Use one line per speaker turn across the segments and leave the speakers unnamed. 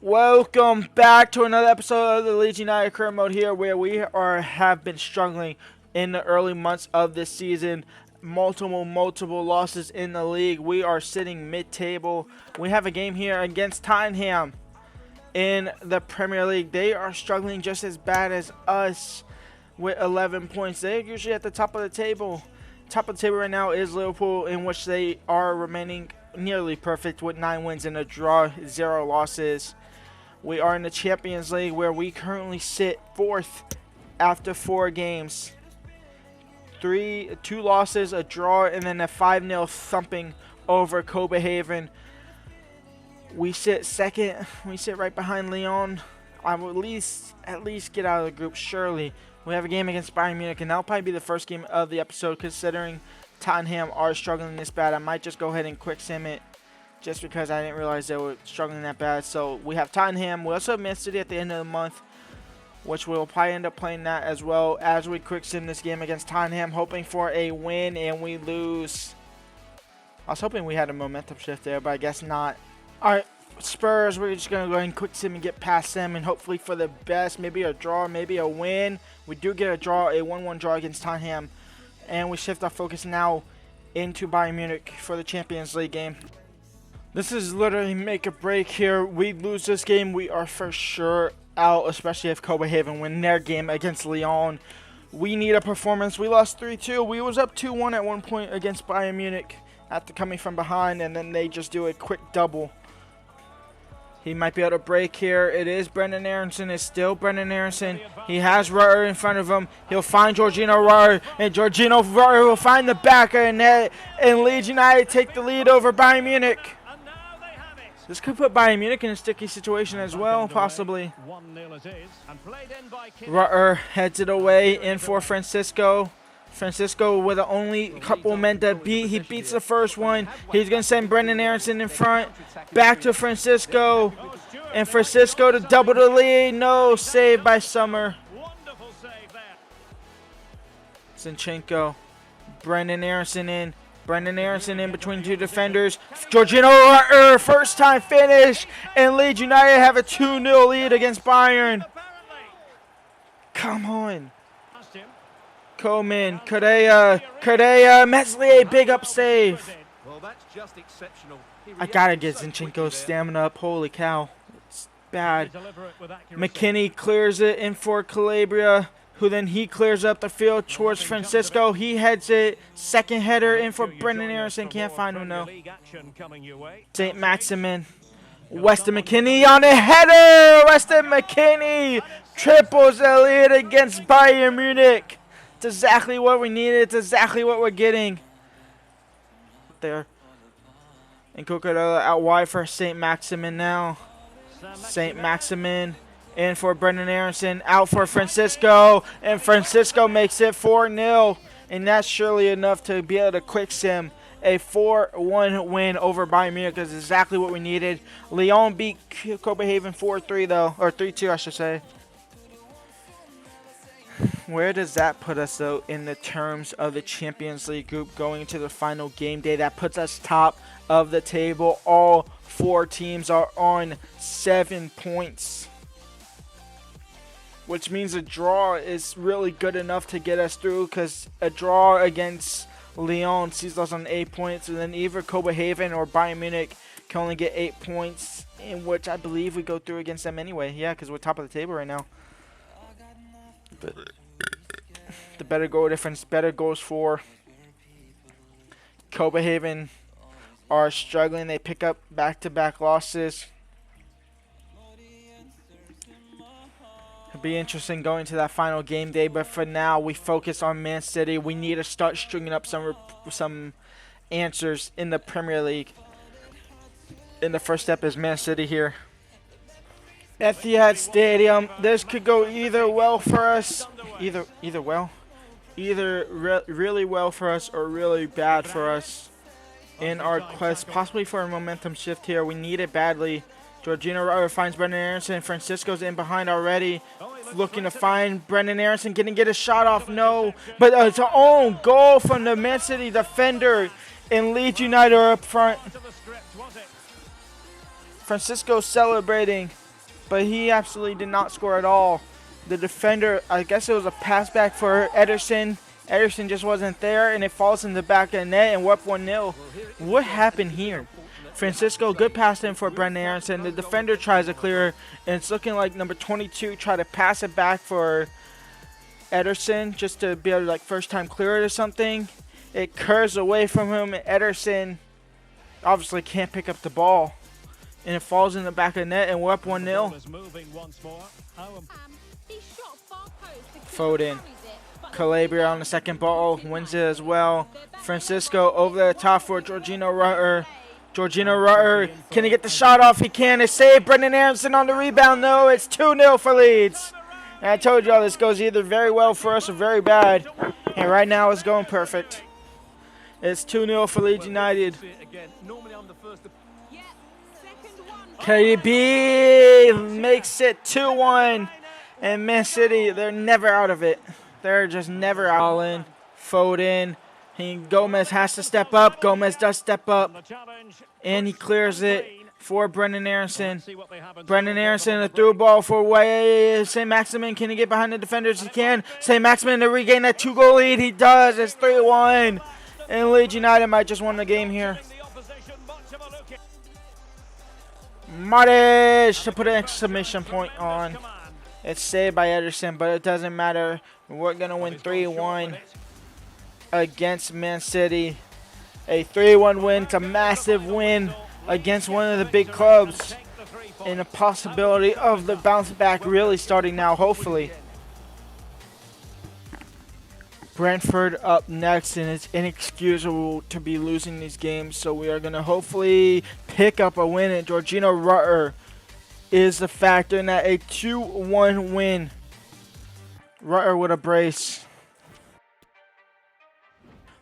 Welcome back to another episode of the Leeds United career mode here, where we have been struggling in the early months of this season. Multiple losses in the league. We are sitting mid-table. We have a game here against Tottenham in the Premier League. They are struggling just as bad as us with 11 points. They're usually at the top of the table. Top of the table right now is Liverpool, in which they are remaining nearly perfect with 9 wins and a draw, 0 losses. We are in the Champions League, where we currently sit 4th after 4 games. 2 losses, a draw, and then a 5-0 thumping over Copenhagen. We sit 2nd. We sit right behind Lyon. I will at least get out of the group, surely. We have a game against Bayern Munich, and that'll probably be the first game of the episode, considering Tottenham are struggling this bad. I might just go ahead and quick sim it, just because I didn't realize they were struggling that bad. So we have Tottenham. We also have Man City at the end of the month, which we'll probably end up playing that as well as we quick sim this game against Tottenham, hoping for a win, and we lose. I was hoping we had a momentum shift there, but I guess not. All right, Spurs, we're just going to go ahead and quick sim and get past them, and hopefully for the best, maybe a draw, maybe a win. We do get a draw, a 1-1 draw against Tottenham, and we shift our focus now into Bayern Munich for the Champions League game. This is literally make or break here. We lose this game, we are for sure out, especially if Copenhagen win their game against Lyon. We need a performance. We lost 3-2. We was up 2-1 at one point against Bayern Munich after coming from behind, and then they just do a quick double. He might be able to break here. It is Brendan Aronson. It's still Brendan Aronson. He has Rutter in front of him. He'll find Jorginho Rutter, and Jorginho Rutter will find the back of the net, and Leeds United take the lead over Bayern Munich. This could put Bayern Munich in a sticky situation as well, possibly. Rutter heads it away in for Francisco. Francisco with only a couple men to beat. He beats the first one. He's going to send Brendan Aronson in front. Back to Francisco. And Francisco to double the lead. No, saved by Summer. Zinchenko. Brendan Aronson in. Brendan Aronson in between 2 defenders. Jorginho Rutter, first time finish. And Leeds United have a 2-0 lead against Bayern. Come on. Coleman, Correa, Meslier, big up save. I gotta get Zinchenko's stamina up. Holy cow. It's bad. McKinney clears it in for Calabria, who then he clears up the field towards Francisco. He heads it. Second header in for Brendan Aronson. Can't find him though. St. Maximin. Weston McKennie on a header. Weston McKennie triples the lead against Bayern Munich. It's exactly what we needed. It's exactly what we're getting. There. And Cucurella out wide for St. Maximin now. St. Maximin in for Brendan Aronson. Out for Francisco. And Francisco makes it 4-0. And that's surely enough to be able to quick sim a 4-1 win over Bayern Munich. That's exactly what we needed. Lyon beat Copenhagen 4-3 though. Or 3-2 I should say. Where does that put us, though, in the terms of the Champions League group going into the final game day? That puts us top of the table. All 4 teams are on 7 points, which means a draw is really good enough to get us through, because a draw against Lyon sees us on 8 points, and then either Copenhagen or Bayern Munich can only get 8 points, in which I believe we go through against them anyway. Yeah, because we're top of the table right now. The better goal difference, better goals for. Copenhagen are struggling. They pick up back-to-back losses. It'll be interesting going to that final game day, but for now we focus on Man City. We need to start stringing up some answers in the Premier League. And the first step is Man City here. Etihad Stadium. This could go either well for us. Really well for us or really bad for us in our quest, possibly for a momentum shift here. We need it badly. Jorginho Rutter finds Brendan Aronson. Francisco's in behind already, looking to find Brendan Aronson. Get a shot off, no. But it's an own goal from the Man City defender, and Leeds United are up front. Francisco celebrating. but he absolutely did not score at all. The defender, I guess it was a pass back for Ederson. Ederson just wasn't there, and it falls in the back of the net, and we're up 1-0. What happened here? Francisco, good pass in for Brendan Aronson. The defender tries to clear, and it's looking like number 22 tried to pass it back for Ederson just to be able to, like, first time clear it or something. It curves away from him, and Ederson obviously can't pick up the ball, and it falls in the back of the net, and we're up 1-0. Foden. Calabria on the second ball, wins it as well. Francisco over the top for Georgino Rutter. Georgino Rutter, can he get the shot off? He can. It's saved. Brendan Aronson on the rebound. No, it's 2-0 for Leeds. And I told y'all this goes either very well for us or very bad. And right now it's going perfect. It's 2-0 for Leeds United. KDB makes it 2-1. And Man City, they're never out of it. They're just never out. All in. Foden. Gomez has to step up. Gomez does step up. And he clears it for Brendan Aronson. Brendan Aronson, a through ball for St. Maximin. Can he get behind the defenders? He can. St. Maximin to regain that 2-goal lead. He does. It's 3-1. And Leeds United might just win the game here. Martic to put an exclamation point on. It's saved by Ederson, but it doesn't matter. We're going to win 3-1 against Man City. A 3-1 win. It's a massive win against one of the big clubs. And a possibility of the bounce back really starting now, hopefully. Brentford up next, and it's inexcusable to be losing these games. So we are going to hopefully pick up a win. And Georgino Rutter is the factor in that, a 2-1 win. Rutter with a brace.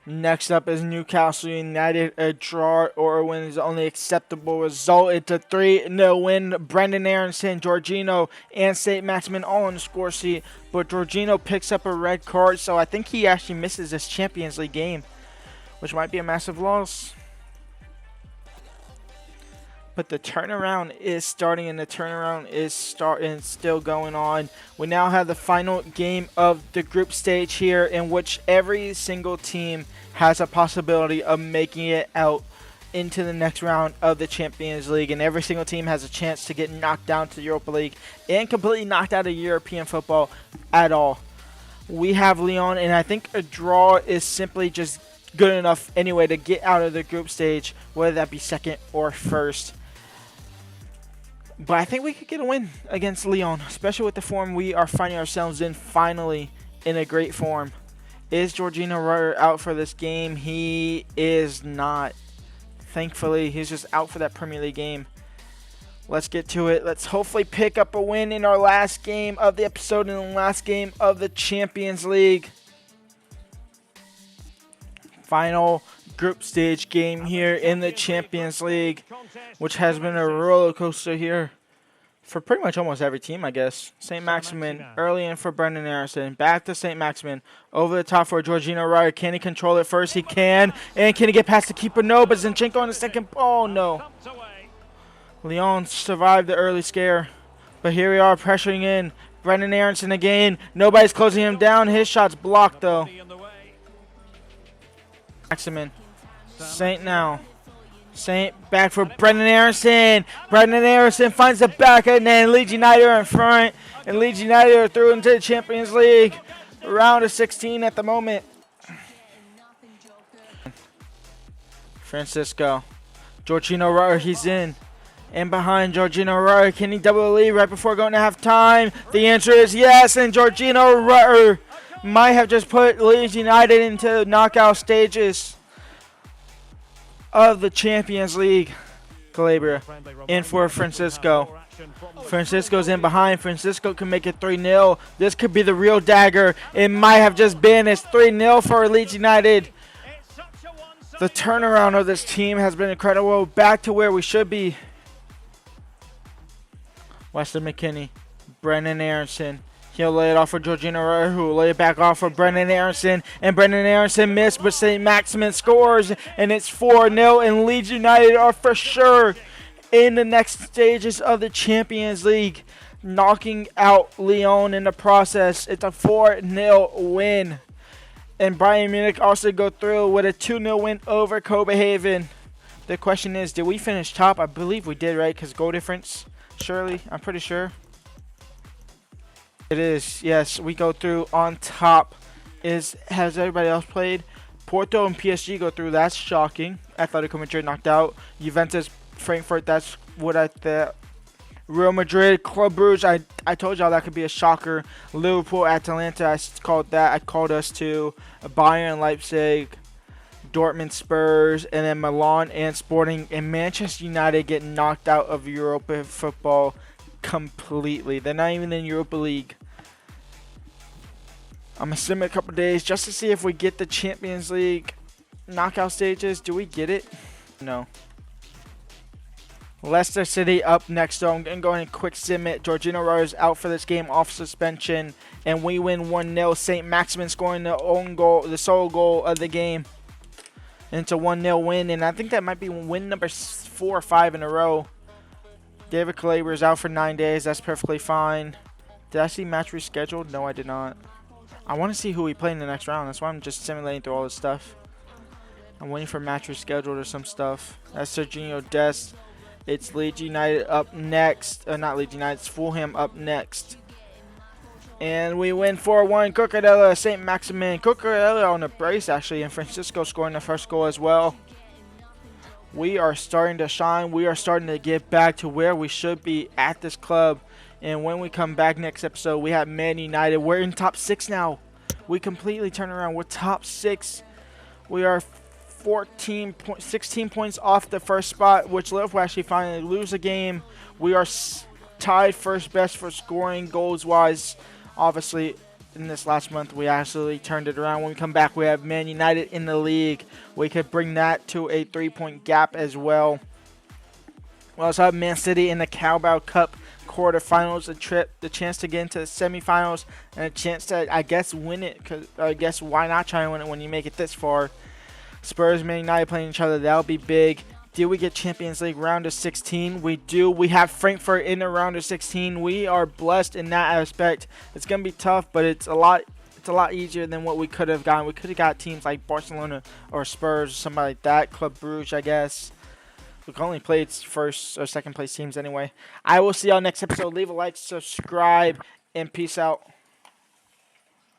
Next up is Newcastle United. A draw or a win is the only acceptable result. It's a 3-0 win. Brendan Aronson, Georgino, and St. Maximin all on the score sheet. But Georgino picks up a red card, so I think he actually misses this Champions League game, which might be a massive loss. But the turnaround is starting, and the turnaround is still going on. We now have the final game of the group stage here, in which every single team has a possibility of making it out into the next round of the Champions League, and every single team has a chance to get knocked down to the Europa League and completely knocked out of European football at all. We have Lyon, and I think a draw is simply just good enough anyway to get out of the group stage, whether that be second or first. But I think we could get a win against Lyon, especially with the form we are finding ourselves in, finally in a great form. Is Georgino Rutter out for this game? He is not. Thankfully, he's just out for that Premier League game. Let's get to it. Let's hopefully pick up a win in our last game of the episode and the last game of the Champions League. Final group stage game here in the Champions League, which has been a roller coaster here for pretty much almost every team, I guess. St. Maximin early in for Brendan Aronson. Back to St. Maximin. Over the top for Georgino Rutter. Can he control it first? He can. And can he get past the keeper? No, but Zinchenko on the second. Oh, no. Lyon survived the early scare. But here we are pressuring in. Brendan Aronson again. Nobody's closing him down. His shot's blocked, though. Maximin. Saint now. Saint back for Brendan Aronson. Brendan Aronson finds the back, and then Leeds United are in front. And Leeds United are through into the Champions League. Round of 16 at the moment. Francisco. Georgino Rutter, he's in. And behind Georgino Rutter, can he double the lead right before going to halftime? The answer is yes, and Georgino Rutter might have just put Leeds United into the knockout stages of the Champions League. Calabria in for Francisco. Francisco's in behind. Francisco can make it 3-0. This could be the real dagger. It might have just been. It's 3-0 for Leeds United. The turnaround of this team has been incredible. Back to where we should be. Weston McKennie. Brendan Aronson. He'll lay it off for Georgino Rutter, who will lay it back off for Brendan Aronson. And Brendan Aronson missed, but St. Maximin scores. And it's 4-0, and Leeds United are for sure in the next stages of the Champions League, knocking out Lyon in the process. It's a 4-0 win. And Bayern Munich also go through with a 2-0 win over Copenhagen. The question is, did we finish top? I believe we did, right? Because goal difference, surely. I'm pretty sure. It is, yes. We go through on top. Has everybody else played? Porto and PSG go through. That's shocking. Atletico Madrid knocked out. Juventus, Frankfurt, that's what I thought. Real Madrid, Club Brugge, I told y'all that could be a shocker. Liverpool, Atalanta, I called that. I called us to Bayern, Leipzig, Dortmund, Spurs, and then Milan and Sporting. And Manchester United get knocked out of Europa football completely. They're not even in Europa League. I'm assuming a couple days just to see if we get the Champions League knockout stages. Do we get it? No. Leicester City up next, though. I'm going to go in a quick submit. Jorginho Rose out for this game off suspension. And we win 1-0. St. Maximin scoring the own goal, the sole goal of the game. And it's a 1-0 win. And I think that might be win number 4 or 5 in a row. David Calabre is out for 9 days. That's perfectly fine. Did I see match rescheduled? No, I did not. I want to see who we play in the next round. That's why I'm just simulating through all this stuff. I'm waiting for match rescheduled or some stuff. That's Serginho Dest. It's Leeds United up next. Not Leeds United. It's Fulham up next. And we win 4-1. Cucurella, St. Maximin. Cucurella on the brace, actually. And Francisco scoring the first goal as well. We are starting to shine. We are starting to get back to where we should be at this club. And when we come back next episode, we have Man United. We're in top 6 now. We completely turn around. We're top 6. We are 16 points off the first spot, which Liverpool actually finally lose a game. We are tied first best for scoring goals-wise. Obviously, in this last month, we actually turned it around. When we come back, we have Man United in the league. We could bring that to a 3-point gap as well. We also have Man City in the Carabao Cup quarterfinals, the chance to get into the semifinals, and a chance to, I guess, win it. Cause I guess why not try and win it when you make it this far? Spurs, Man United playing each other, that'll be big. Do we get Champions League round of 16? We do. We have Frankfurt in the round of 16. We are blessed in that aspect. It's gonna be tough, but it's a lot easier than what we could have gotten. We could have got teams like Barcelona or Spurs or somebody like that. Club Brugge, I guess. We can only play its first or second place teams anyway. I will see y'all next episode. Leave a like, subscribe, and peace out.